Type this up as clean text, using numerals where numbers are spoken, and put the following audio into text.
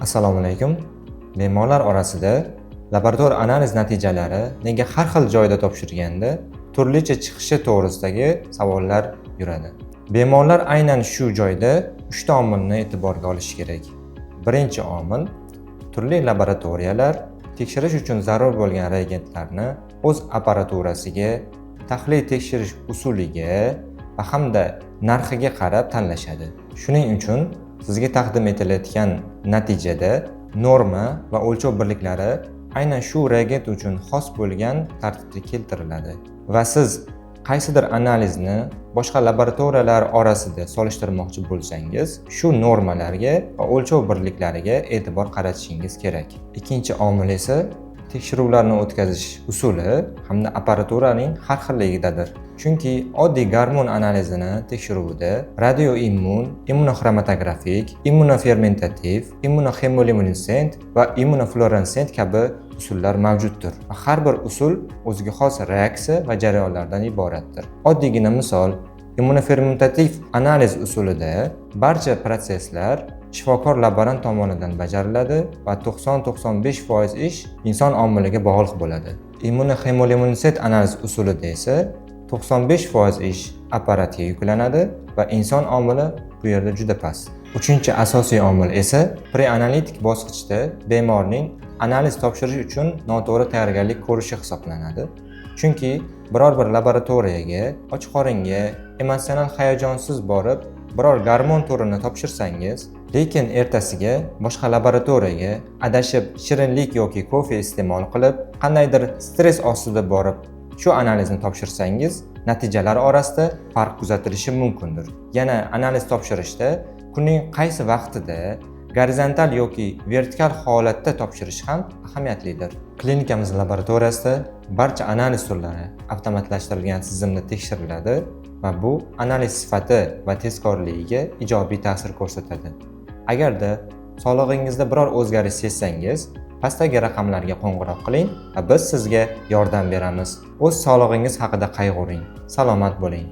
Assalomu alaykum. Bemorlar orasida laborator analiz natijalari nega har xil joyda topshirganda turlicha chiqishi to'g'risidagi savollar yuradi. Bemorlar aynan shu joyda 3 ta omilni e'tiborga olishi kerak. Birinchi omil turli laboratoriyalar tekshirish uchun zarur bo'lgan reagentlarni o'z apparaturasiga, tahlil tekshirish usuliga va hamda narxiga qarab tanlashadi. Shuning uchun sizga taqdim etilayotgan natijada norma va o'lchov birliklari aynan shu reagent uchun xos bo'lgan tartibda keltiriladi va siz qaysidir analizni boshqa laboratoriyalar orasida solishtirmoqchi bo'lsangiz, shu normalarga va o'lchov birliklariga e'tibor qaratishingiz kerak. Ikkinchi omil esa tekshiruvlarni o'tkazish usuli hamda apparaturaning har xilligidadir. Chunki oddiy gormon analizini tekshiruvida radioimmun, immunoxromatografik, immunofermentativ, immunoxemoluminescent va immunofluorenscent kabi usullar mavjuddir. Har bir usul o'ziga xos reaksiya va jarayonlardan iboratdir. Oddiygina misol, immunofermentativ analiz usulida barcha proseslar shifokor laborant tomonidan bajariladi va 90-95% ish inson omiliga bog'liq bo'ladi. Immunoxemoluminescent analiz usulida esa 95% ish apparatga yuklanadi va inson omili bu yerda juda past. Uchinchi asosiy omil esa preanalitik bosqichda bemorning analiz topshirish uchun noto'g'ri tayyorgarlik ko'rishi hisoblanadi. Chunki biror bir laboratoriyaga ochiq-qoringa, emotsional hayajonsiz borib, biror gormon turini topshirsangiz, lekin ertasiga boshqa laboratoriyaga adashib shirinlik yoki kofe iste'mol qilib, qandaydir stress ostida borib shu analizni topshirsangiz, natijalar orasida farq kuzatilishi mumkindir. Yana analiz topshirishda kunning qaysi vaqtida gorizontal yoki vertikal holatda topshirish ham ahamiyatlidir. Klinikamiz laboratoriyasida barcha analiz turlari avtomatlashtirilgan tizimda tekshiriladi va bu analiz sifati va tezkorligiga ijobiy ta'sir ko'rsatadi. Agarda sog'lig'ingizda biror o'zgarish sezsangiz, pastdagi raqamlarga qo'ng'iroq qiling va biz sizga yordam beramiz. O'z sog'lig'ingiz haqida qayg'uring. Salomat bo'ling.